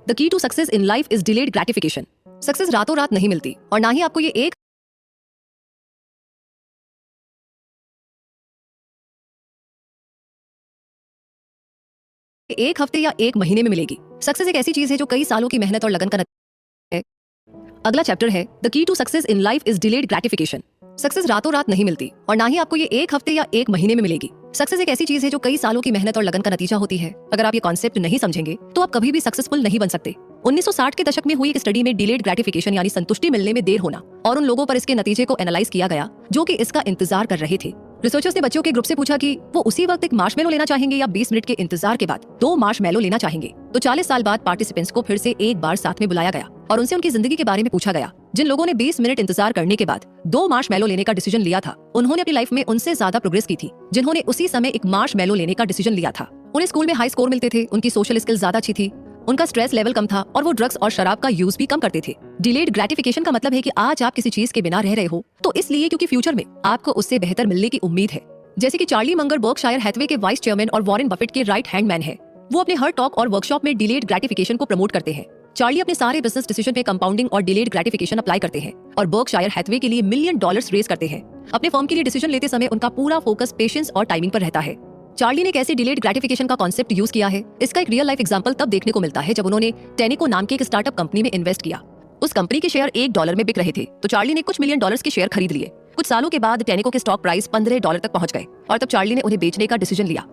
The key to success in life is delayed gratification. Success रातों रात नहीं मिलती और ना ही आपको ये एक हफ्ते या एक महीने में मिलेगी। सक्सेस एक ऐसी चीज है जो कई सालों की मेहनत और लगन का नतीजा है। अगला चैप्टर है the key to success in life is delayed gratification. Success रातों रात नहीं मिलती और ना ही आपको ये एक हफ्ते या एक महीने में मिलेगी। सक्सेस एक ऐसी चीज है जो कई सालों की मेहनत और लगन का नतीजा होती है। अगर आप ये कॉन्सेप्ट नहीं समझेंगे तो आप कभी भी सक्सेसफुल नहीं बन सकते। 1960 के दशक में हुई एक स्टडी में डिलेड ग्रेटिफिकेशन यानी संतुष्टि मिलने में देर होना और उन लोगों पर इसके नतीजे को एनालाइज किया गया जो कि इसका इंतजार कर रहे थे। रिसर्चर्स ने बच्चों के ग्रुप से पूछा कि वो उसी वक्त एक मार्शमेलो लेना चाहेंगे या 20 मिनट के इंतजार के बाद 2 मार्शमेलो लेना चाहेंगे। तो 40 साल बाद पार्टिसिपेंट्स को फिर से एक बार साथ में बुलाया गया और उनसे उनकी जिंदगी के बारे में पूछा गया। जिन लोगों ने 20 मिनट इंतजार करने के बाद 2 मार्शमेलो लेने का डिसीजन लिया था, उन्होंने अपनी लाइफ में उनसे ज्यादा प्रोग्रेस की थी जिन्होंने उसी समय एक मार्शमेलो लेने का डिसीजन लिया था। उन्हें स्कूल में हाई स्कोर मिलते थे, उनकी सोशल स्किल ज्यादा अच्छी थी, उनका स्ट्रेस लेवल कम था और वो ड्रग्स और शराब का यूज भी कम करते थे। डिलेड ग्रेटिफिकेशन का मतलब है कि आज आप किसी चीज के बिना रह रहे हो तो इसलिए क्योंकि फ्यूचर में आपको उससे बेहतर मिलने की उम्मीद है। जैसे कि चार्ली मंगर बर्कशायर हैथवे के वाइस चेयरमैन और वॉरेन बफेट के राइट हैंड मैन है। वो अपने हर टॉक और वर्कशॉप में डिलेड ग्रेटिफिकेशन को प्रमोट करते हैं। चार्ली अपने सारे बिजनेस डिसीजन पे कंपाउंडिंग और डिलेड ग्रेटिफिकेशन अप्लाई करते हैं और बर्कशायर हैथवे के लिए $1 मिलियन रेज करते हैं। अपने फर्म के लिए डिसीजन लेते समय उनका पूरा फोकस पेशेंस और टाइमिंग पर रहता है। चार्ली ने कैसे डिलेड ग्रेटिफिकेशन का कॉन्सेप्ट यूज किया है, इसका एक रियल लाइफ एग्जांपल तब देखने को मिलता है जब उन्होंने टेनिको नाम के एक स्टार्टअप कंपनी में इन्वेस्ट किया। उस कंपनी के शेयर $1 में बिक रहे थे तो चार्ली ने कुछ $1 मिलियन के शेयर खरीद लिए। कुछ सालों के बाद टेनिको के स्टॉक प्राइस $15 तक पहुंच गए और तब चार्ली ने उन्हें बेचने का डिसीजन लिया।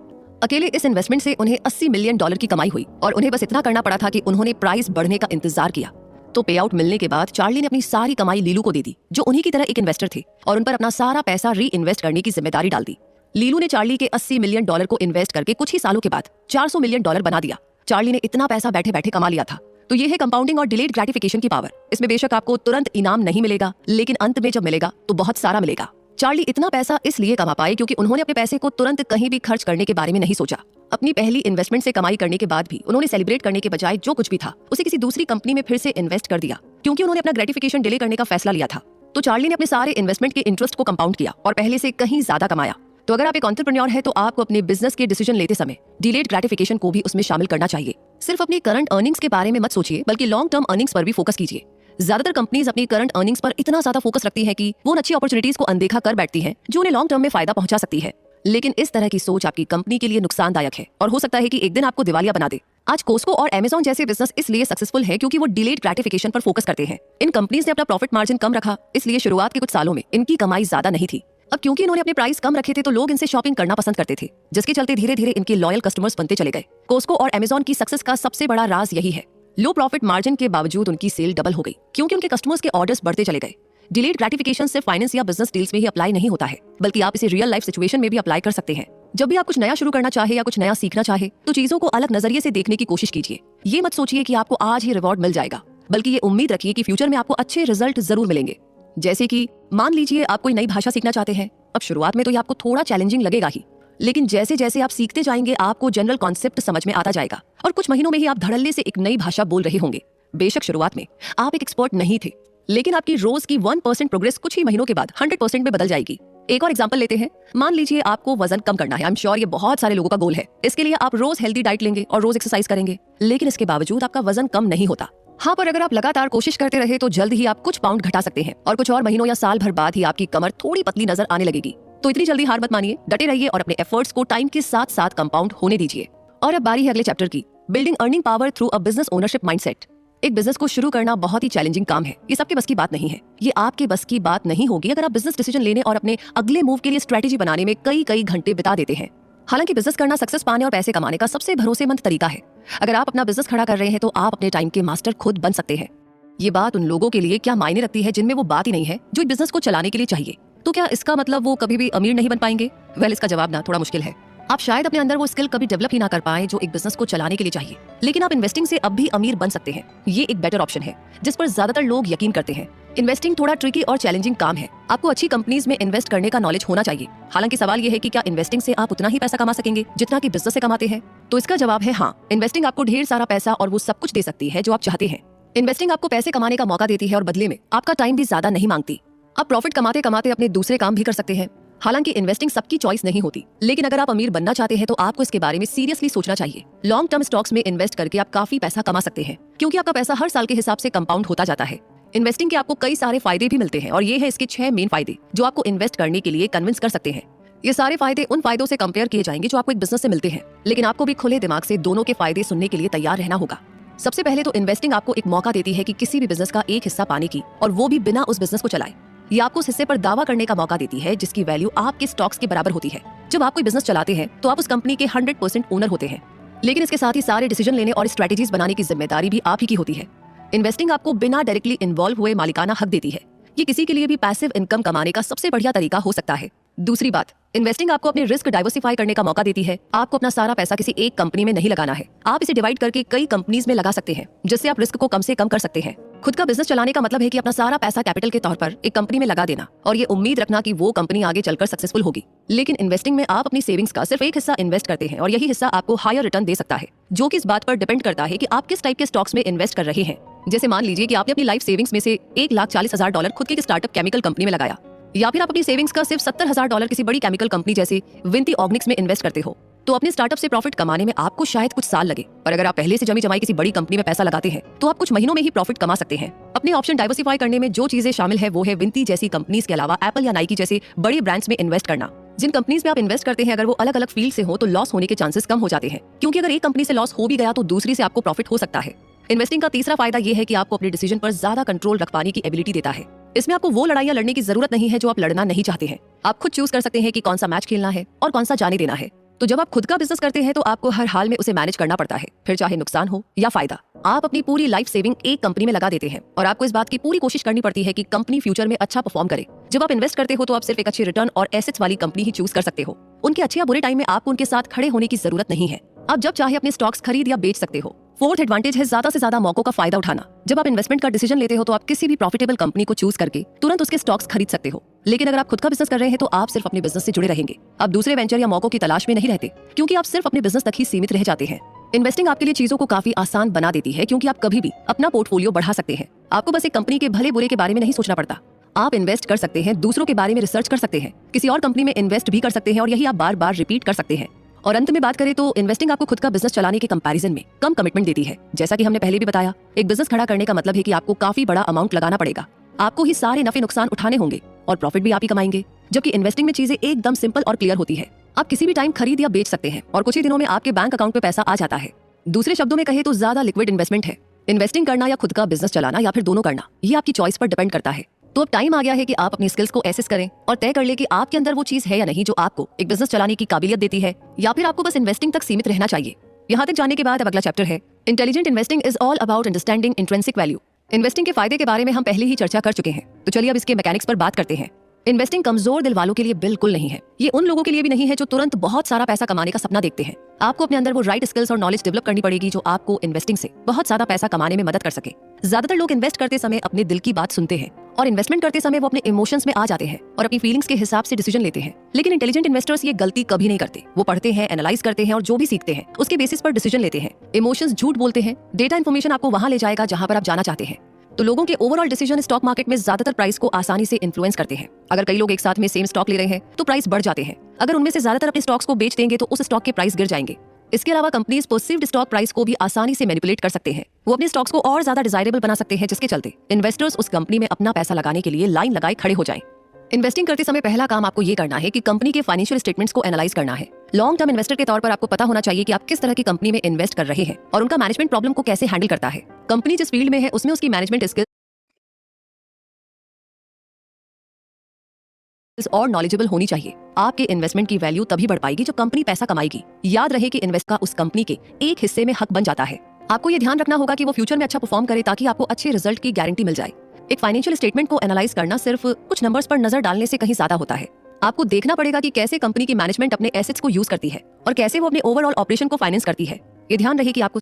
अकेले इस इन्वेस्टमेंट से उन्हें $80 मिलियन की कमाई हुई और उन्हें बस इतना करना पड़ा था कि उन्होंने प्राइस बढ़ने का इंतजार किया। तो पे आउट मिलने के बाद चार्ली ने अपनी सारी कमाई लीलू को दे दी जो उन्हीं की तरह एक इन्वेस्टर थे और उन पर अपना सारा पैसा री इन्वेस्ट करने की जिम्मेदारी डाल दी। लीलू ने चार्ली के $80 मिलियन को इन्वेस्ट करके कुछ ही सालों के बाद $400 मिलियन बना दिया। चार्ली ने इतना पैसा बैठे बैठे कमा लिया था। तो ये है कंपाउंडिंग और डिलेड ग्रेटिफिकेशन की पावर। इसमें बेशक आपको तुरंत इनाम नहीं मिलेगा लेकिन अंत में जब मिलेगा तो बहुत सारा मिलेगा। चार्ली इतना पैसा इसलिए कमा पाए क्योंकि उन्होंने अपने पैसे को तुरंत कहीं भी खर्च करने के बारे में नहीं सोचा। अपनी पहली इन्वेस्टमेंट से कमाई करने के बाद भी उन्होंने सेलिब्रेट करने के बजाय जो कुछ भी था उसे किसी दूसरी कंपनी में फिर से इन्वेस्ट कर दिया क्योंकि उन्होंने अपना ग्रेटिफिकेशन डिले करने का फैसला लिया था। तो चार्ली ने अपने सारे इन्वेस्टमेंट के इंटरेस्ट को कंपाउंड किया और पहले से कहीं ज्यादा कमाया। तो अगर आप एक एंटरप्रेन्योर है तो आपको अपने बिजनेस के डिसीजन लेते समय डिलेड ग्रेटिफिकेशन को भी उसमें शामिल करना चाहिए। सिर्फ अपनी करंट अर्निंग्स के बारे में मत सोचिए बल्कि लॉन्ग टर्म अर्निंग्स पर भी फोकस कीजिए। ज्यादातर कंपनीज अपनी करंट अर्निंग्स पर इतना ज्यादा फोकस रखती है कि वो उन अच्छी अपॉर्चुनिटीज को अनदेखा कर बैठती हैं जो उन्हें लॉन्ग टर्म में फायदा पहुंचा सकती है। लेकिन इस तरह की सोच आपकी कंपनी के लिए नुकसानदायक है और हो सकता है कि एक दिन आपको दिवालिया बना दे। आज कोस्को और अमेज़न जैसे बिजनेस इसलिए सक्सेसफुल है क्योंकि वो डिलेड ग्रेटिफिकेशन पर फोकस करते हैं। इन कंपनीज ने अपना प्रॉफिट मार्जिन कम रखा इसलिए शुरुआत के कुछ सालों में इनकी कमाई ज्यादा नहीं थी। अब क्योंकि इन्होंने अपने प्राइस कम रखे थे तो लोग इनसे शॉपिंग करना पसंद करते थे जिसके चलते धीरे धीरे इनके लॉयल कस्टमर्स बनते चले गए। कोस्को और अमेज़न की सक्सेस का सबसे बड़ा राज यही है। लो प्रॉफिट मार्जिन के बावजूद उनकी सेल डबल हो गई क्योंकि उनके कस्टमर्स के ऑर्डर्स बढ़ते चले गए। डिलेड ग्रेटिफिकेशन सिर्फ फाइनेंस या बिजनेस डील्स में ही अप्लाई नहीं होता है बल्कि आप इसे रियल लाइफ सिचुएशन में भी अप्लाई कर सकते हैं। जब भी आप कुछ नया शुरू करना चाहे या कुछ नया सीखना चाहे तो चीजों को अलग नजरिए से देखने की कोशिश कीजिए। ये मत सोचिए कि आपको आज ही रिवॉर्ड मिल जाएगा बल्कि ये उम्मीद रखिए कि फ्यूचर में आपको अच्छे रिजल्ट जरूर मिलेंगे। जैसे कि मान लीजिए आप कोई नई भाषा सीखना चाहते हैं। अब शुरुआत में तो ये आपको थोड़ा चैलेंजिंग लगेगा ही लेकिन जैसे जैसे आप सीखते जाएंगे आपको जनरल कॉन्सेप्ट समझ में आता जाएगा और कुछ महीनों में ही आप धड़ल्ले से एक नई भाषा बोल रहे होंगे। बेशक शुरुआत में आप एक एक्सपर्ट नहीं थे लेकिन आपकी रोज की 1% प्रोग्रेस कुछ ही महीनों के बाद 100% में बदल जाएगी। एक और एग्जांपल लेते हैं। मान लीजिए आपको वजन कम करना है। आई एम श्योर ये बहुत सारे लोगों का गोल है। इसके लिए आप रोज हेल्दी डाइट लेंगे और रोज एक्सरसाइज करेंगे लेकिन इसके बावजूद आपका वजन कम नहीं होता। हाँ, पर अगर आप लगातार कोशिश करते रहे तो जल्द ही आप कुछ पाउंड घटा सकते हैं और कुछ और महीनों या साल भर बाद ही आपकी कमर थोड़ी पतली नजर आने लगेगी। तो इतनी जल्दी हार मत मानिए, डटे रहिए और अपने एफर्ट्स को टाइम के साथ साथ कंपाउंड होने दीजिए। और अब बारी है अगले चैप्टर की, building earning power through a business ownership mindset. एक बिजनेस को शुरू करना बहुत ही चैलेंजिंग काम है। ये सबके बस की बात नहीं है। ये आपके बस की बात नहीं होगी अगर आप बिजनेस डिसीजन लेने और अपने अगले मूव के लिए स्ट्रेटेजी बनाने में कई कई घंटे बिता देते हैं। हालांकि बिजनेस करना सक्सेस पाने और पैसे कमाने का सबसे भरोसेमंद तरीका है। अगर आप अपना बिजनेस खड़ा कर रहे हैं तो आप अपने टाइम के मास्टर खुद बन सकते हैं। ये बात उन लोगों के लिए क्या मायने रखती है जिनमें वो बात ही नहीं है जो बिजनेस को चलाने के लिए चाहिए। तो क्या इसका मतलब वो कभी भी अमीर नहीं बन पाएंगे? वेल, इसका जवाब ना थोड़ा मुश्किल है। आप शायद अपने अंदर वो स्किल कभी डेवलप ही ना कर पाए जो एक बिजनेस को चलाने के लिए चाहिए, लेकिन आप इन्वेस्टिंग से अब भी अमीर बन सकते हैं। ये एक बेटर ऑप्शन है जिस पर ज्यादातर लोग यकीन करते हैं। इन्वेस्टिंग थोड़ा ट्रिकी और चैलेंजिंग काम है। आपको अच्छी कंपनीज में इन्वेस्ट करने का नॉलेज होना चाहिए। हालांकि सवाल ये है कि क्या इन्वेस्टिंग से आप उतना ही पैसा कमा सकेंगे जितना कि बिजनेस से कमाते हैं? तो इसका जवाब है हाँ। इन्वेस्टिंग आपको ढेर सारा पैसा और वो सब कुछ दे सकती है जो आप चाहते हैं। इन्वेस्टिंग आपको पैसे कमाने का मौका देती है और बदले में आपका टाइम भी ज्यादा नहीं मांगती। आप प्रॉफिट कमाते कमाते अपने दूसरे काम भी कर सकते हैं। हालांकि इन्वेस्टिंग सबकी चॉइस नहीं होती, लेकिन अगर आप अमीर बनना चाहते हैं तो आपको इसके बारे में सीरियसली सोचना चाहिए। लॉन्ग टर्म स्टॉक्स में इन्वेस्ट करके आप काफी पैसा कमा सकते हैं, क्योंकि आपका पैसा हर साल के हिसाब से कंपाउंड होता जाता है। इन्वेस्टिंग के आपको कई सारे फायदे भी मिलते हैं और ये है इसके 6 मेन फायदे जो आपको इन्वेस्ट करने के लिए कन्विंस कर सकते हैं। ये सारे फायदे उन फायदों से कंपेयर किए जाएंगे जो आपको एक बिजनेस से मिलते हैं, लेकिन आपको भी खुले दिमाग से दोनों के फायदे सुनने के लिए तैयार रहना होगा। सबसे पहले तो इन्वेस्टिंग आपको एक मौका देती है कि किसी भी बिजनेस का एक हिस्सा पाने की, और वो भी बिना उस बिजनेस को चलाए। ये आपको उस हिस्से पर दावा करने का मौका देती है जिसकी वैल्यू आपके स्टॉक्स के बराबर होती है। जब आप कोई बिजनेस चलाते हैं तो आप उस कंपनी के 100% ओनर होते हैं, लेकिन इसके साथ ही सारे डिसीजन लेने और स्ट्रेटेजीज बनाने की जिम्मेदारी भी आप ही की होती है। इन्वेस्टिंग आपको बिना डायरेक्टली इन्वॉल्व हुए मालिकाना हक देती है। ये किसी के लिए भी पैसिव इनकम कमाने का सबसे बढ़िया तरीका हो सकता है। दूसरी बात, इन्वेस्टिंग आपको अपने रिस्क डाइवर्सिफाई करने का मौका देती है। आपको अपना सारा पैसा किसी एक कंपनी में नहीं लगाना है, आप इसे डिवाइड करके कई कंपनीज में लगा सकते हैं, जिससे आप रिस्क को कम से कम कर सकते हैं। खुद का बिजनेस चलाने का मतलब है कि अपना सारा पैसा कैपिटल के तौर पर एक कंपनी में लगा देना और ये उम्मीद रखना कि वो कंपनी आगे चलकर सक्सेसफुल होगी। लेकिन इन्वेस्टिंग में आप अपनी सेविंग्स का सिर्फ एक हिस्सा इन्वेस्ट करते हैं और यही हिस्सा आपको हायर रिटर्न दे सकता है, जो कि इस बात पर डिपेंड करता है कि आप किस टाइप के स्टॉक्स में इन्वेस्ट कर रहे हैं। जैसे मान लीजिए कि आपने अपनी लाइफ सेविंग्स में से $1,40,000 खुद की स्टार्टअप केमिकल कंपनी में लगाया, या फिर आप अपनी सेविंग्स का सिर्फ $70,000 किसी बड़ी केमिकल कंपनी जैसे विंती ऑर्गेनिक्स में इन्वेस्ट करते हो, तो अपने स्टार्टअप से प्रॉफिट कमाने में आपको शायद कुछ साल लगे, पर अगर आप पहले से जमी जमाई किसी बड़ी कंपनी में पैसा लगाते हैं तो आप कुछ महीनों में ही प्रॉफिट कमा सकते हैं। अपने ऑप्शन डाइवर्सिफाई करने में जो चीजें शामिल है वो है विंती जैसी कंपनीज के अलावा एप्पल या नाइकी जैसे बड़े ब्रांड्स में इन्वेस्ट करना। जिन कंपनीज में आप इन्वेस्ट करते हैं अगर वो अलग अलग फील्ड से हो तो लॉस होने के चांसेस कम हो जाते हैं, क्योंकि अगर एक कंपनी से लॉस हो भी गया तो दूसरी से आपको प्रॉफिट हो सकता है। इन्वेस्टिंग का तीसरा फायदा ये है कि आपको अपने डिसीजन पर ज्यादा कंट्रोल रख पाने की एबिलिटी देता है। इसमें आपको वो लड़ाइयां लड़ने की जरूरत नहीं है जो आप लड़ना नहीं चाहते हैं। आप खुद चूज कर सकते हैं कि कौन सा मैच खेलना है और कौन सा जाने देना है। तो जब आप खुद का बिजनेस करते हैं तो आपको हर हाल में उसे मैनेज करना पड़ता है, फिर चाहे नुकसान हो या फायदा। आप अपनी पूरी लाइफ सेविंग एक कंपनी में लगा देते हैं और आपको इस बात की पूरी कोशिश करनी पड़ती है कि कंपनी फ्यूचर में अच्छा परफॉर्म करे। जब आप इन्वेस्ट करते हो तो आप सिर्फ एक अच्छे रिटर्न और एसेट्स वाली कंपनी ही चूज कर सकते हो। उनके अच्छे या बुरे टाइम में आपको उनके साथ खड़े होने की जरूरत नहीं है। आप जब चाहे अपने स्टॉक्स खरीद या बेच सकते हो। फोर्थ एडवांटेज है ज्यादा से ज्यादा मौकों का फायदा उठाना। जब आप इन्वेस्टमेंट का डिसीजन लेते हो तो आप किसी भी प्रॉफिटेबल कंपनी को चूज करके तुरंत उसके स्टॉक्स खरीद सकते हो, लेकिन अगर आप खुद का बिजनेस कर रहे हैं तो आप सिर्फ अपने बिजनेस से जुड़े रहेंगे। आप दूसरे वेंचर या मौकों की तलाश में नहीं रहते, क्योंकि आप सिर्फ अपने बिजनेस तक ही सीमित रह जाते हैं। इन्वेस्टिंग आपके लिए चीजों को काफी आसान बना देती है, क्योंकि आप कभी भी अपना पोर्टफोलियो बढ़ा सकते हैं। आपको बस एक कंपनी के भले बुरे के बारे में नहीं सोचना पड़ता। आप इन्वेस्ट कर सकते हैं, दूसरों के बारे में रिसर्च कर सकते हैं, किसी और कंपनी में इन्वेस्ट भी कर सकते हैं और यही आप बार बार रिपीट कर सकते हैं। और अंत में बात करें तो इन्वेस्टिंग आपको खुद का बिजनेस चलाने के कंपैरिजन में कम कमिटमेंट देती है। जैसा कि हमने पहले भी बताया, एक बिजनेस खड़ा करने का मतलब है कि आपको काफी बड़ा अमाउंट लगाना पड़ेगा, आपको ही सारे नफे नुकसान उठाने होंगे और प्रॉफिट भी आप ही कमाएंगे। जबकि इन्वेस्टिंग में चीजें एकदम सिंपल और क्लियर होती है। आप किसी भी टाइम खरीद या बेच सकते हैं और कुछ ही दिनों में आपके बैंक अकाउंट पे पैसा आ जाता है। दूसरे शब्दों में कहे तो ज्यादा लिक्विड इन्वेस्टमेंट है। इन्वेस्टिंग करना या खुद का बिजनेस चलाना या फिर दोनों करना, ये आपकी चॉइस पर डिपेंड करता है। तो अब टाइम आ गया है कि आप अपनी स्किल्स को एसेस करें और तय कर ले कि आपके अंदर वो चीज है या नहीं जो आपको एक बिजनेस चलाने की काबिलियत देती है, या फिर आपको बस इन्वेस्टिंग तक सीमित रहना चाहिए। यहाँ तक जाने के बाद अब अगला चैप्टर है intelligent investing is all about understanding intrinsic value. Investing के फायदे के बारे में हम पहले ही चर्चा कर चुके हैं, तो चलिए अब इसके मैकेनिक्स पर बात करते हैं। इन्वेस्टिंग कमजोर दिल वालों के लिए बिल्कुल नहीं है। ये उन लोगों के लिए भी नहीं है जो तुरंत बहुत सारा पैसा कमाने का सपना देखते हैं। आपको अपने अंदर वो राइट स्किल्स और नॉलेज डेवलप करनी पड़ेगी जो आपको इन्वेस्टिंग से बहुत ज्यादा पैसा कमाने में मदद कर सके। ज्यादातर लोग इन्वेस्ट करते समय अपने दिल की बात सुनते हैं और इन्वेस्टमेंट करते समय वो अपने इमोशंस में आ जाते हैं और अपनी फीलिंग्स के हिसाब से डिसीजन लेते हैं। लेकिन इंटेलिजेंट इन्वेस्टर्स ये गलती कभी नहीं करते। वो पढ़ते हैं, एनालाइज करते हैं और जो भी सीखते हैं उसके बेसिस पर डिसीजन लेते हैं। इमोशंस झूठ बोलते हैं, डेटा इन्फॉर्मेशन आपको वहां ले जाएगा जहां पर आप जाना चाहते हैं। तो लोगों के ओवरऑल डिसीजन स्टॉक मार्केट में ज्यादातर प्राइस को आसानी से इन्फ्लुएंस करते हैं। अगर कई लोग एक साथ में सेम स्टॉक ले रहे हैं तो प्राइस बढ़ जाते हैं। अगर उनमें से ज्यादातर अपने स्टॉक्स को बेच देंगे तो उस स्टॉक के प्राइस गिर जाएंगे। इसके अलावा कंपनीज परसीव्ड स्टॉक प्राइस को भी आसानी से मैनिपुलेट कर सकते हैं। वो अपने स्टॉक्स को और ज्यादा डिजायरेबल बना सकते हैं, जिसके चलते इन्वेस्टर्स उस कंपनी में अपना पैसा लगाने के लिए लाइन लगाए खड़े हो जाएं। इन्वेस्टिंग करते समय पहला काम आपको ये करना है कि कंपनी के फाइनेंशियल स्टेटमेंट्स को एनालाइज करना है। लॉन्ग टर्म इन्वेस्टर के तौर पर आपको पता होना चाहिए कि आप किस तरह की कंपनी में इन्वेस्ट कर रहे हैं और उनका मैनेजमेंट प्रॉब्लम को कैसे हैंडल करता है। कंपनी जिस फील्ड में है उसमें उसकी मैनेजमेंट स्किल्स और नॉलेजेबल होनी चाहिए। आपके इन्वेस्टमेंट की वैल्यू तभी बढ़ पाएगी जब कंपनी पैसा कमाएगी। याद रहे कि इन्वेस्ट का उस कंपनी के एक हिस्से में हक बन जाता है। आपको ये ध्यान रखना होगा कि वो फ्यूचर में अच्छा परफॉर्म करे ताकि आपको अच्छे रिजल्ट की गारंटी मिल जाए। एक फाइनेंशियल स्टेटमेंट को एनालाइज करना सिर्फ कुछ नंबर्स पर नजर डालने से कहीं ज्यादा होता है। आपको देखना पड़ेगा कि कैसे कंपनी की मैनेजमेंट अपने एसेट्स को यूज करती है और कैसे वो अपने ओवरऑल ऑपरेशन को फाइनेंस करती है। ये ध्यान रहे कि आपको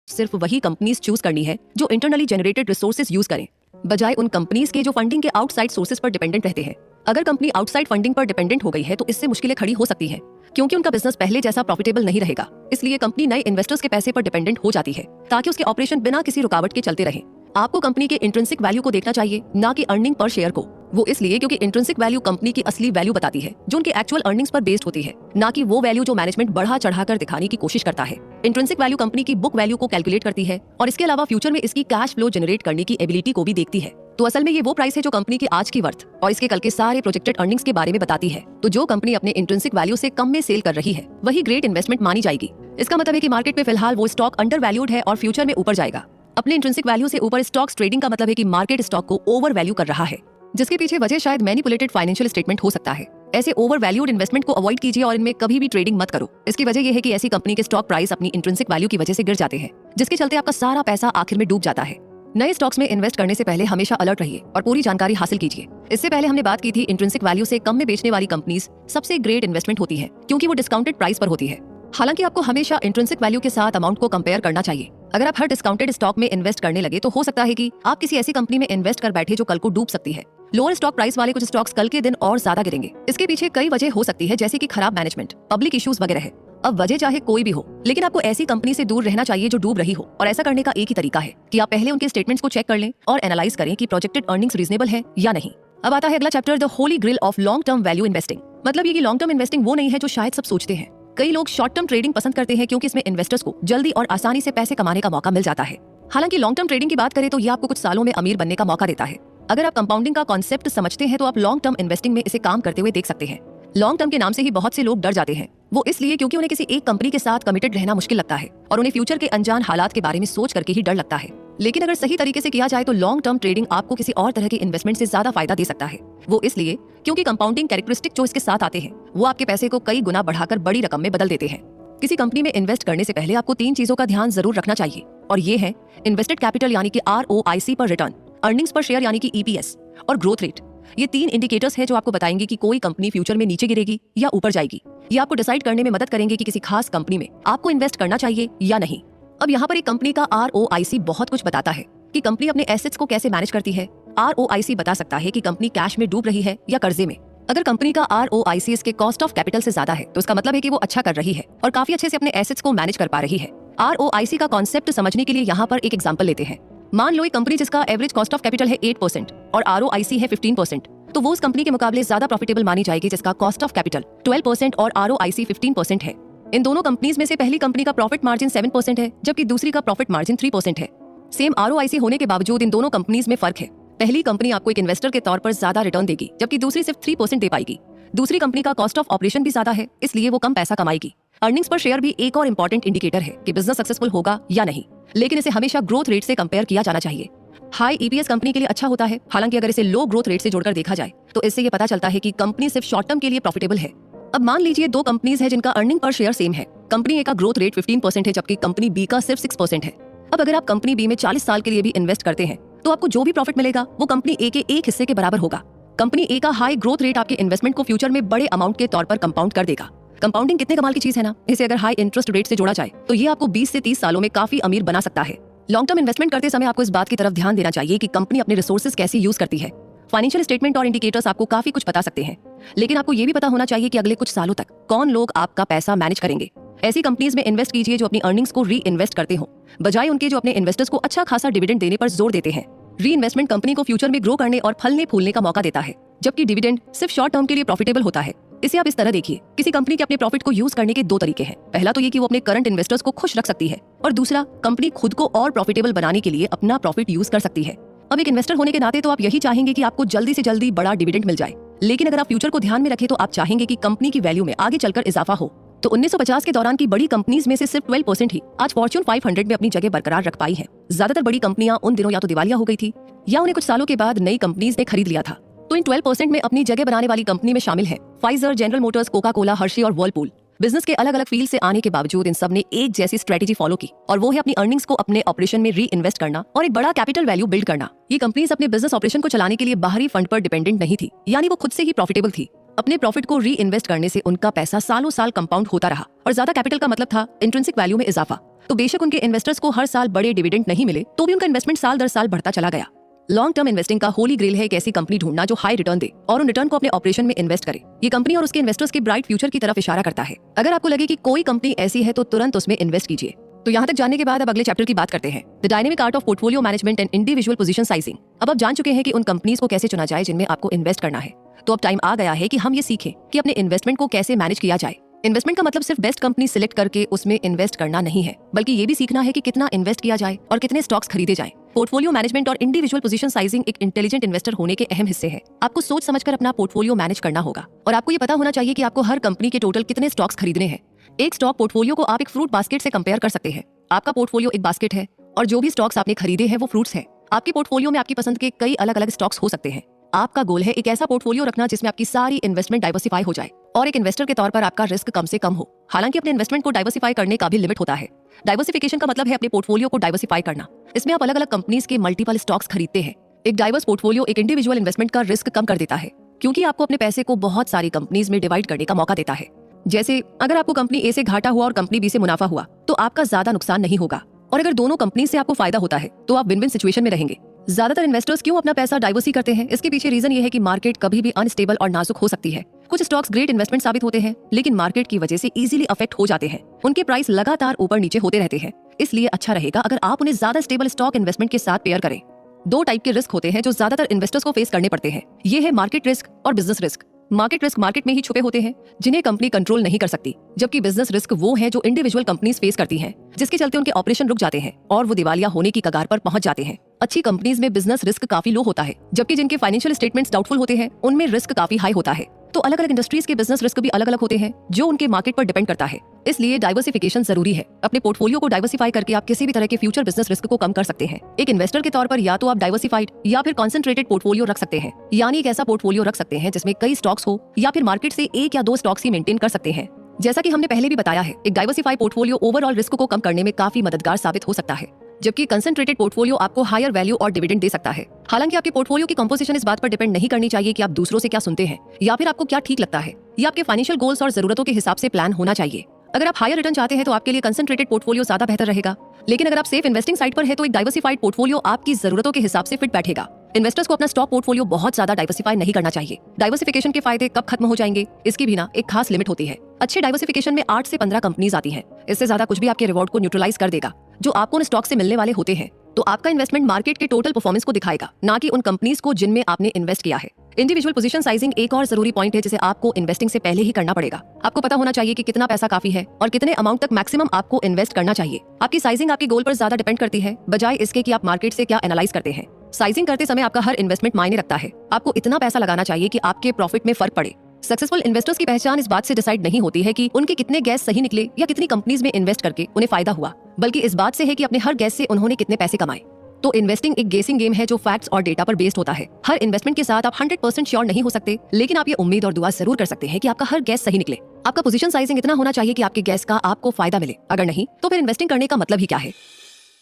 सिर्फ वही कंपनीज चूज करनी है जो इंटरनली जनरेटेड रिसोर्सेज यूज करें, बजाय उन कंपनीज के जो फंडिंग के आउटसाइड सोर्सेज पर डिपेंडेंट रहते हैं। अगर कंपनी आउटसाइड फंडिंग पर डिपेंडेंट हो गई है तो इससे मुश्किलें खड़ी हो सकती हैं, क्योंकि उनका बिजनेस पहले जैसा प्रॉफिटेबल नहीं रहेगा। इसलिए कंपनी नए इन्वेस्टर्स के पैसे पर डिपेंडेंट हो जाती है ताकि उसके ऑपरेशन बिना किसी रुकावट के चलते रहे। आपको कंपनी के इंट्रिंसिक वैल्यू को देखना चाहिए, ना कि अर्निंग पर शेयर को। वो इसलिए क्योंकि इंट्रिंसिक वैल्यू कंपनी की असली वैल्यू बताती है, जो उनकी एक्चुअल अर्निंग्स पर बेस्ड होती है, ना कि वो वैल्यू जो मैनेजमेंट बढ़ा चढ़ाकर दिखाने की कोशिश करता है। इंट्रिंसिक वैल्यू कंपनी की बुक वैल्यू को कैलकुलेट करती है और इसके अलावा फ्यूचर में इसकी कैश फ्लो जनरेट करने की एबिलिटी को भी देखती है। तो असल में ये वो प्राइस है जो कंपनी की आज की वर्थ और इसके कल के सारे प्रोजेक्टेड अर्निंग्स के बारे में बताती है। तो जो कंपनी अपने इंट्रिंसिक वैल्यू से कम में सेल कर रही है, वही ग्रेट इन्वेस्टमेंट मानी जाएगी। इसका मतलब है कि मार्केट में फिलहाल वो स्टॉक अंडर वैल्यूड है और फ्यूचर में ऊपर जाएगा। अपने इंट्रिंसिक वैल्यू से ऊपर स्टॉक्स ट्रेडिंग का मतलब है कि मार्केट स्टॉक को ओवर वैल्यू कर रहा है, जिसके पीछे वजह शायद मैनिपुलेटेड फाइनेंशियल स्टेटमेंट हो सकता है। ऐसे ओवर वैल्यूड इन्वेस्टमेंट को अवॉइड कीजिए और इनमें कभी भी ट्रेडिंग मत करो। इसकी वजह यह है कि ऐसी कंपनी के स्टॉक प्राइस अपनी इंट्रिंसिक वैल्यू की वजह से गिर जाते हैं, जिसके चलते आपका सारा पैसा आखिर में डूब जाता है। नए स्टॉक्स में इन्वेस्ट करने से पहले हमेशा अलर्ट रहिए और पूरी जानकारी हासिल कीजिए। इससे पहले हमने बात की थी इंट्रिंसिक वैल्यू से कम में बेचने वाली कंपनीज सबसे ग्रेट इन्वेस्टमेंट होती है, क्योंकि वो डिस्काउंटेड प्राइस पर होती है। हालांकि आपको हमेशा इंट्रिंसिक वैल्यू के साथ अमाउंट को कंपेयर करना चाहिए। अगर आप हर डिस्काउंटेड स्टॉक में इन्वेस्ट करने लगे तो हो सकता है कि आप किसी ऐसी कंपनी में इन्वेस्ट कर बैठे जो कल को डूब सकती है। लोअर स्टॉक प्राइस वाले कुछ स्टॉक्स कल के दिन और ज्यादा गिरेंगे। इसके पीछे कई वजह हो सकती है, जैसे कि खराब मैनेजमेंट, पब्लिक इश्यूज वगैरह है। अब वजह चाहे कोई भी हो, लेकिन आपको ऐसी कंपनी से दूर रहना चाहिए जो डूब रही हो। और ऐसा करने का एक ही तरीका है कि आप पहले उनके स्टेटमेंट्स को चेक कर लें और एनालाइज करें कि प्रोजेक्टेड अर्निंग्स रीजनेबल है या नहीं। अब आता है अगला chapter, the Holi grill of long term value investing. मतलब ये कि लॉन्ग टर्म इन्वेस्टिंग वो नहीं है जो शायद सब सोचते हैं। कई लोग शॉर्ट टर्म ट्रेडिंग पसंद करते हैं क्योंकि इसमें इन्वेस्टर्स को जल्दी और आसानी से पैसे कमाने का मौका मिल जाता है। हालांकि लॉन्ग टर्म ट्रेडिंग की बात करें तो ये आपको कुछ सालों में अमीर बनने का मौका देता है। अगर आप कंपाउंडिंग का कॉन्सेप्ट समझते हैं तो आप लॉन्ग टर्म इन्वेस्टिंग में इसे काम करते हुए देख सकते हैं। लॉन्ग टर्म के नाम से ही बहुत से लोग डर जाते हैं। वो इसलिए क्योंकि उन्हें किसी एक कंपनी के साथ कमिटेड रहना मुश्किल लगता है और उन्हें फ्यूचर के अनजान हालात के बारे में सोच करके ही डर लगता है। लेकिन अगर सही तरीके से किया जाए तो लॉन्ग टर्म ट्रेडिंग आपको किसी और तरह के इन्वेस्टमेंट से ज्यादा फायदा दे सकता है। वो इसलिए क्योंकि कंपाउंडिंग कैरेक्टरिस्टिक जो इसके साथ आते हैं वो आपके पैसे को कई गुना बढ़ाकर बड़ी रकम में बदल देते हैं। किसी कंपनी में इन्वेस्ट करने से पहले आपको 3 चीजों का ध्यान जरूर रखना चाहिए, और ये है इन्वेस्टेड कैपिटल यानी कि ROIC पर रिटर्न, अर्निंग्स पर शेयर यानी कि EPS और ग्रोथ रेट। ये 3 इंडिकेटर्स हैं जो आपको बताएंगे कि कोई कंपनी फ्यूचर में नीचे गिरेगी या ऊपर जाएगी। ये आपको डिसाइड करने में मदद करेंगे कि किसी खास कंपनी में आपको इन्वेस्ट करना चाहिए या नहीं। अब यहाँ पर एक कंपनी का ROIC बहुत कुछ बताता है कि कंपनी अपने एसेट्स को कैसे मैनेज करती है। ROIC बता सकता है कि कंपनी कैश में डूब रही है या कर्जे में। अगर कंपनी का ROIC इसके कॉस्ट ऑफ कैपिटल से ज्यादा है तो इसका मतलब है कि वो अच्छा कर रही है और काफी अच्छे से अपने एसेट्स को मैनेज कर पा रही है। ROIC का कॉन्सेप्ट समझने के लिए यहाँ पर एक एग्जांपल लेते हैं। मान लो एक कंपनी जिसका एवरेज कॉस्ट ऑफ कैपिटल है 8% और ROIC है 15%, तो वो उस कंपनी के मुकाबले ज्यादा प्रॉफिटेबल मानी जाएगी जिसका कॉस्ट ऑफ कैपिटल 12% और ROIC 15% है। इन दोनों कंपनीज में से पहली कंपनी का प्रॉफिट मार्जिन 7% है, जबकि दूसरी का प्रॉफिट मार्जिन 3% है। सेम ROIC होने के बावजूद इन दोनों कंपनीज में फर्क है। पहली कंपनी आपको एक इन्वेस्टर के तौर पर ज्यादा रिटर्न देगी, जबकि दूसरी सिर्फ 3% दे पाएगी। दूसरी कंपनी का कॉस्ट ऑफ ऑपरेशन भी ज्यादा है, इसलिए वो कम पैसा कमाएगी। अर्निंग्स पर शेयर भी एक और इंपॉर्टेंट इंडिकेटर है कि बिजनेस सक्सेसफुल होगा या नहीं, लेकिन इसे हमेशा ग्रोथ रेट से कंपेयर किया जाना चाहिए। हाई EPS कंपनी के लिए अच्छा होता है, हालांकि अगर इसे लो ग्रोथ रेट से जोड़कर देखा जाए तो इससे ये पता चलता है कि कंपनी सिर्फ शॉर्ट टर्म के लिए प्रॉफिटेबल है। अब मान लीजिए 2 कंपनीज है जिनका अर्निंग पर शेयर सेम है। कंपनी ए का ग्रोथ रेट 15% है, जबकि कंपनी बी का सिर्फ 6% है। अब अगर आप कंपनी बी में 40 साल के लिए भी इन्वेस्ट करते हैं तो आपको जो भी प्रॉफिट मिलेगा वो कंपनी ए के एक हिस्से के बराबर होगा। कंपनी ए का हाई ग्रोथ रेट आपके इन्वेस्टमेंट को फ्यूचर में बड़े अमाउंट के तौर पर कंपाउंड कर देगा। कंपाउंडिंग कितने कमाल की चीज है ना। इसे अगर हाई इंटरेस्ट रेट से जोड़ा जाए तो ये आपको 20 से 30 सालों में काफी अमीर बना सकता है। लॉन्ग टर्म इन्वेस्टमेंट करते समय आपको इस बात की तरफ ध्यान देना चाहिए कि कंपनी अपने रिसोर्सेज कैसे यूज करती है। फाइनेंशियल स्टेटमेंट और इंडिकेटर्स आपको काफी कुछ बता सकते हैं, लेकिन आपको ये भी पता होना चाहिए कि अगले कुछ सालों तक कौन लोग आपका पैसा मैनेज करेंगे। ऐसी कंपनीज में इन्वेस्ट कीजिए जो अपनी अर्निंग्स को री इन्वेस्ट करते हो, बजाय उनके जो अपने इन्वेस्टर्स को अच्छा खासा डिविडेंड देने पर जोर देते हैं। री इन्वेस्टमेंट कंपनी को फ्यूचर में ग्रो करने और फलने फूलने का मौका देता है, जबकि डिविडेंड सिर्फ शॉर्ट टर्म के लिए प्रॉफिटेबल होता है। इसे आप इस तरह देखिए, किसी कंपनी के अपने प्रॉफिट को यूज करने के 2 तरीके हैं। पहला तो ये कि वो अपने करंट इन्वेस्टर्स को खुश रख सकती है, और दूसरा कंपनी खुद को और प्रॉफिटेबल बनाने के लिए अपना प्रॉफिट यूज कर सकती है। अब एक इन्वेस्टर होने के नाते तो आप यही चाहेंगे कि आपको जल्दी से जल्दी बड़ा डिविडेंड मिल जाए, लेकिन अगर आप फ्यूचर को ध्यान में रखें तो आप चाहेंगे कि कंपनी की वैल्यू में आगे चलकर इजाफा हो। तो 1950 के दौरान की बड़ी कंपनीज में से सिर्फ 12% ही आज फॉर्च्यून 500 में अपनी जगह बरकरार रख पाई है। ज्यादातर बड़ी कंपनियां उन दिनों या तो दिवालिया हो गई थी या उन्हें कुछ सालों के बाद नई कंपनीज ने खरीद लिया था। तो इन 12% में अपनी जगह बनाने वाली कंपनी में शामिल है Pfizer, general Motors, Coca Cola, Hershey और वर्लपूल। बिजनेस के अलग अलग फील्ड से आने के बावजूद इन सब ने एक जैसी स्ट्रेटेजी फॉलो की, और वो है अपनी अर्निंग्स को अपने ऑपरेशन में री इन्वेस्ट करना और एक बड़ा कैपिटल वैल्यू बिल्ड करना। ये कंपनीज अपने बिजनेस ऑपरेशन को चलाने के लिए बाहरी फंड पर डिपेंडेंट नहीं थी, यानी वो खुद से ही प्रॉफिटेबल थी। अपने प्रॉफिट को री इन्वेस्ट करने से उनका पैसा सालों साल कंपाउंड होता रहा, और ज्यादा कैपिटल का मतलब था इंट्रिंसिक वैल्यू में इजाफा। तो बेशक उनके इन्वेस्टर्स को हर साल बड़े डिविडेंड नहीं मिले, तो भी उनका इन्वेस्टमेंट साल दर साल बढ़ता चला गया। लॉन्ग टर्म इन्वेस्टिंग का होली ग्रेल है एक ऐसी कंपनी ढूंढना जो हाई रिटर्न दे और उन रिटर्न को अपने ऑपरेशन में इन्वेस्ट करे। ये कंपनी और उसके इन्वेस्टर्स के ब्राइट फ्यूचर की तरफ इशारा करता है। अगर आपको लगे कि कोई कंपनी ऐसी है तो तुरंत उसमें इन्वेस्ट कीजिए। तो यहाँ तक जानने के बाद अब अगले चैप्टर की बात करते हैं, the dynamic art of portfolio management and individual position sizing. अब आप जान चुके हैं कि उन कंपनीज को कैसे चुना जाए जिनमें आपको इन्वेस्ट करना है। तो अब टाइम आ गया है कि हम ये सीखें कि अपने इन्वेस्टमेंट को कैसे मैनेज किया जाए। इन्वेस्टमेंट का मतलब सिर्फ बेस्ट कंपनी सिलेक्ट करके उसमें इन्वेस्ट करना नहीं है, बल्कि ये भी सीखना है कि कितना इन्वेस्ट किया जाए और कितने स्टॉक्स खरीदे जाएं। पोर्टफोलियो मैनेजमेंट और इंडिविजुअल पोजीशन साइजिंग एक इंटेलिजेंट इन्वेस्टर होने के अहम हिस्से हैं। आपको सोच समझकर अपना पोर्टफोलियो मैनेज करना होगा और आपको ये पता होना चाहिए कि आपको हर कंपनी के टोटल कितने स्टॉक्स खरीदने हैं। एक स्टॉक पोर्टफोलियो को आप एक फ्रूट बास्केट से कंपेयर कर सकते हैं। आपका पोर्टफोलियो एक बास्केट है और जो भी स्टॉक्स आपने खरीदे हैं वो फ्रूट्स हैं। आपके पोर्टफोलियो में आपकी पसंद के कई अलग अलग स्टॉक्स हो सकते हैं। आपका गोल है एक ऐसा पोर्टफोलियो रखना जिसमें आपकी सारी इन्वेस्टमेंट डाइवर्सिफाई हो जाए और एक इन्वेस्टर के तौर पर आपका रिस्क कम से कम हो। हालांकि अपने इन्वेस्टमेंट को डाइवर्सिफाई करने का भी लिमिट होता है। डाइवर्सिफिकेशन का मतलब है अपने पोर्टफोलियो को डाइवर्सिफाई करना। इसमें आप अलग अलग कंपनीज के मल्टीपल स्टॉक्स खरीदते हैं। एक डाइवर्स पोर्टफोलियो एक इंडिविजुअल इन्वेस्टमेंट का रिस्क कम कर देता है, क्योंकि आपको अपने पैसे को बहुत सारी कंपनीज में डिवाइड करने का मौका देता है। जैसे अगर आपको कंपनी ए से घाटा हुआ और कंपनी बी से मुनाफा हुआ तो आपका ज्यादा नुकसान नहीं होगा, और अगर दोनों कंपनी से आपको फायदा होता है तो आप विन विन सिचुएशन में रहेंगे। ज्यादातर इन्वेस्टर्स क्यों अपना पैसा डाइवर्सी करते हैं, इसके पीछे रीजन ये है कि मार्केट कभी भी अनस्टेबल और नाजुक हो सकती है। कुछ स्टॉक्स ग्रेट इन्वेस्टमेंट साबित होते हैं, लेकिन मार्केट की वजह से इजीली अफेक्ट हो जाते हैं। उनके प्राइस लगातार ऊपर नीचे होते रहते हैं। इसलिए अच्छा रहेगा अगर आप उन्हें ज्यादा स्टेबल स्टॉक इन्वेस्टमेंट के साथ पेयर करें। दो टाइप के रिस्क होते हैं जो ज्यादातर इन्वेस्टर्स को फेस करने पड़ते हैं। ये है मार्केट रिस्क और business risk. Market risk market में ही छुपे होते हैं, जिन्हें कंपनी कंट्रोल नहीं कर सकती, जबकि बिजनेस रिस्क वो है जो इंडिविजुअल कंपनीज फेस करती हैं, जिसके चलते उनके ऑपरेशन रुक जाते हैं और वो दिवालिया होने की कगार पर पहुंच जाते हैं। अच्छी कंपनीज में बिजनेस रिस्क काफी लो होता है, जबकि जिनके फाइनेंशियल स्टेटमेंट्स डाउटफुल होते हैं उनमें रिस्क काफी हाई होता है। तो अलग अलग इंडस्ट्रीज के बिजनेस रिस्क भी अलग अलग होते हैं, जो उनके मार्केट पर डिपेंड करता है। इसलिए डाइवर्सिफिकेशन जरूरी है। अपने पोर्टफोलियो को डाइवर्सिफाई करके आप किसी भी तरह के फ्यूचर बिजनेस रिस्क को कम कर सकते हैं। एक इन्वेस्टर के तौर पर या तो आप डाइवर्सिफाइड या फिर कॉन्सेंट्रेटेड पोर्टफोलियो रख सकते हैं, यानी एक ऐसा पोर्टफोलियो रख सकते हैं जिसमें कई स्टॉक्स हो, या फिर मार्केट से एक या दो स्टॉक्स ही मेंटेन कर सकते हैं। जैसा कि हमने पहले भी बताया है, एक डाइवर्सिफाइड पोर्टफोलियो ओवरऑल रिस्क को कम करने में काफी मददगार साबित हो सकता है, जबकि कंसेंट्रेटेड पोर्टफोलियो आपको हायर वैल्यू और डिविडेंड दे सकता है। हालांकि आपके पोर्टफोलियो की कंपोजिशन इस बात पर डिपेंड नहीं करनी चाहिए कि आप दूसरों से क्या सुनते हैं या फिर आपको क्या ठीक लगता है। ये आपके फाइनेंशियल गोल्स और जरूरतों के हिसाब से प्लान होना चाहिए। अगर आप हायर रिटर्न चाहते हैं तो आपके लिए कंसेंट्रेटेड पोर्टफोलियो ज्यादा बेहतर रहेगा, लेकिन अगर आप सेफ इन्वेस्टिंग साइड पर है तो एक डाइवर्सिफाइड पोर्टफोलियो आपकी जरूरतों के हिसाब से फिट बैठेगा। इन्वेस्टर्स को अपना स्टॉक पोर्टफोलियो बहुत ज्यादा डाइवर्सिफाई नहीं करना चाहिए। डाइवर्सिफिकेशन के फायदे कब खत्म हो जाएंगे, इसकी भी ना एक खास लिमिट होती है। अच्छे डाइवर्सिफिकेशन में 8 से 15 कंपनीज आती हैं। इससे ज्यादा कुछ भी आपके रिवॉर्ड को न्यूट्रलाइज कर देगा जो आपको उन स्टॉक से मिलने वाले होते हैं। तो आपका इन्वेस्टमेंट मार्केट के टोटल परफॉर्मेंस को दिखाएगा, ना कि उन कंपनीज को जिनमें आपने इन्वेस्ट किया है। इंडिविजुअल पोजीशन साइजिंग एक और जरूरी पॉइंट है जिसे आपको इन्वेस्टिंग से पहले ही करना पड़ेगा। आपको पता होना चाहिए कि कितना पैसा काफी है और कितने अमाउंट तक मैक्सिमम आपको इन्वेस्ट करना चाहिए। आपकी साइजिंग आपके गोल पर ज्यादा डिपेंड करती है, बजाय इसके कि आप मार्केट से क्या एनालाइज करते हैं। साइजिंग करते समय आपका हर इन्वेस्टमेंट मायने रखता है। आपको इतना पैसा लगाना चाहिए कि आपके प्रॉफिट में फर्क पड़े। सक्सेसफुल इन्वेस्टर्स की पहचान इस बात से डिसाइड नहीं होती है कि उनके कितने गैस सही निकले या कितनी कंपनीज में इन्वेस्ट करके उन्हें फायदा हुआ, बल्कि इस बात से है कि अपने हर गैस से उन्होंने कितने पैसे कमाए। तो इन्वेस्टिंग एक गेसिंग गेम है जो फैक्ट्स और डेटा पर बेस्ड होता है। हर इन्वेस्टमेंट के साथ आप 100% श्योर नहीं हो सकते, लेकिन आप ये उम्मीद और दुआ जरूर कर सकते हैं कि आपका हर गैस सही निकले। आपका पोजीशन साइजिंग इतना होना चाहिए कि आपके गैस का आपको फायदा मिले। अगर नहीं तो फिर इन्वेस्टिंग करने का मतलब ही क्या है।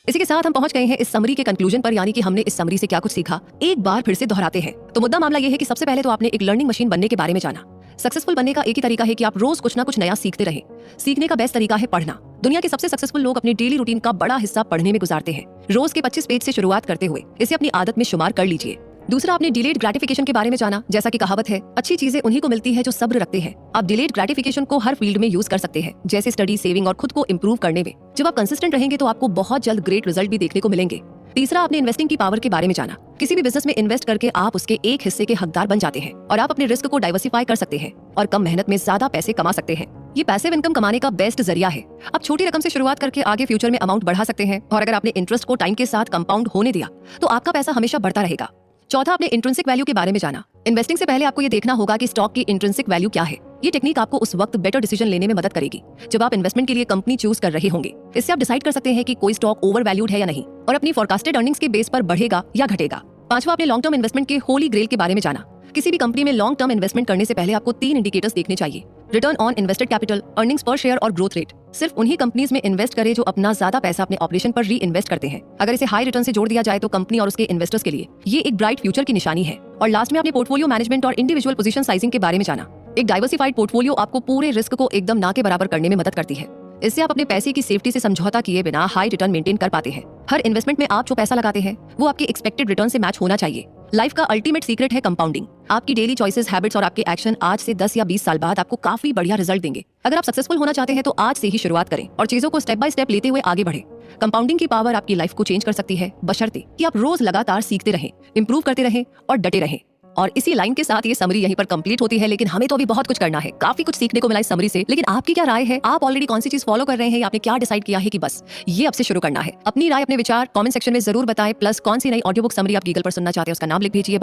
इसी के साथ हम पहुंच गए हैं इस समरी के कंक्लूजन पर, यानी कि हमने इस समरी से क्या कुछ सीखा, एक बार फिर से दोहराते हैं। तो मुद्दा मामला ये है कि सबसे पहले तो आपने एक लर्निंग मशीन बनने के बारे में जाना। सक्सेसफुल बनने का एक ही तरीका है कि आप रोज कुछ ना कुछ नया सीखते रहें। सीखने का बेस्ट तरीका है पढ़ना। दुनिया के सबसे सक्सेसफुल लोग अपने डेली रूटीन का बड़ा हिस्सा पढ़ने में गुजारते हैं। रोज के 25 पेज से शुरुआत करते हुए इसे अपनी आदत में शुमार कर लीजिए। दूसरा, आपने डिलेड ग्रेटिफिकेशन के बारे में जाना। जैसा कि कहावत है, अच्छी चीजें उन्हीं को मिलती है जो सब्र रखते हैं। आप डिलेड ग्रेटिफिकेशन को हर फील्ड में यूज कर सकते हैं, जैसे स्टडी, सेविंग और खुद को इम्प्रूव करने में। जब आप कंसिस्टेंट रहेंगे तो आपको बहुत जल्द ग्रेट रिजल्ट भी देखने को मिलेंगे। तीसरा, आपने इन्वेस्टिंग की पावर के बारे में जाना। किसी भी बिजनेस में इन्वेस्ट करके आप उसके एक हिस्से के हकदार बन जाते हैं और आप अपने रिस्क को डाइवर्सिफाई कर सकते हैं और कम मेहनत में ज्यादा पैसे कमा सकते हैं। ये पैसिव इनकम कमाने का बेस्ट जरिया है। आप छोटी रकम से शुरुआत करके आगे फ्यूचर में अमाउंट बढ़ा सकते हैं, और अगर आपने इंटरेस्ट को टाइम के साथ कंपाउंड होने दिया तो आपका पैसा हमेशा बढ़ता रहेगा। चौथा, आपने इंट्रिंसिक वैल्यू के बारे में जाना। इन्वेस्टिंग से पहले आपको ये देखना होगा कि स्टॉक की इंट्रिंसिक वैल्यू क्या है। ये टेक्निक आपको उस वक्त बेटर डिसीजन लेने में मदद करेगी जब आप इन्वेस्टमेंट के लिए कंपनी चूज कर रहे होंगे। इससे आप डिसाइड कर सकते हैं कि कोई स्टॉक ओवर वैल्यूड है या नहीं, और अपनी फोरकास्टेड अर्निंग्स के बेस पर बढ़ेगा या घटेगा। पांचवा, आपने लॉन्ग टर्म इन्वेस्टमेंट के होली ग्रेल के बारे में जाना। किसी भी कंपनी में लॉन्ग टर्म इन्वेस्टमेंट करने से पहले आपको 3 इंडिकेटर्स देखने चाहिए: return on invested capital, earnings पर शेयर और ग्रोथ रेट। सिर्फ उन्हीं कंपनीज में इन्वेस्ट करें जो अपना ज्यादा पैसा अपने ऑपरेशन पर री इन्वेस्ट करते हैं। अगर इसे हाई रिटर्न से जोड़ दिया जाए तो कंपनी और उसके इन्वेस्टर्स के लिए ये एक ब्राइट फ्यूचर की निशानी है। और लास्ट में, आपने पोर्टफोलियो मैनेजमेंट और इंडिविजुअल पोजीशन साइजिंग के बारे में जाना। एक डाइवर्सिफाइड पोर्टफोलियो आपको पूरे रिस्क को एकदम ना के बराबर करने में मदद करती है। इससे आप अपने पैसे की सेफ्टी से समझौता किए बिना हाई रिटर्न मेंटेन कर पाते हैं। हर इन्वेस्टमेंट में आप जो पैसा लगाते हैं वो आपके एक्सपेक्टेड रिटर्न से मैच होना चाहिए। लाइफ का अल्टीमेट सीक्रेट है कंपाउंडिंग। आपकी डेली चॉइसेस, हैबिट्स और आपके एक्शन आज से 10 या 20 साल बाद आपको काफी बढ़िया रिजल्ट देंगे। अगर आप सक्सेसफुल होना चाहते हैं तो आज से ही शुरुआत करें और चीजों को स्टेप बाय स्टेप लेते हुए आगे बढ़ें। कंपाउंडिंग की पावर आपकी लाइफ को चेंज कर सकती है, बशर्ते कि आप रोज लगातार सीखते रहें, इंप्रूव करते रहें और डटे रहें। और इसी लाइन के साथ ये समरी यहीं पर कंप्लीट होती है, लेकिन हमें तो अभी बहुत कुछ करना है। काफी कुछ सीखने को मिला इस समरी से, लेकिन आपकी क्या राय है? आप ऑलरेडी कौन सी चीज फॉलो कर रहे हैं या आपने क्या डिसाइड किया है कि बस ये अब से शुरू करना है? अपनी राय, अपने विचार कमेंट सेक्शन में जरूर बताएं। प्लस कौन सी नई ऑडियो बुक समरी आप गूगल पर सुनना चाहते हैं उसका नाम लिख भेजिए।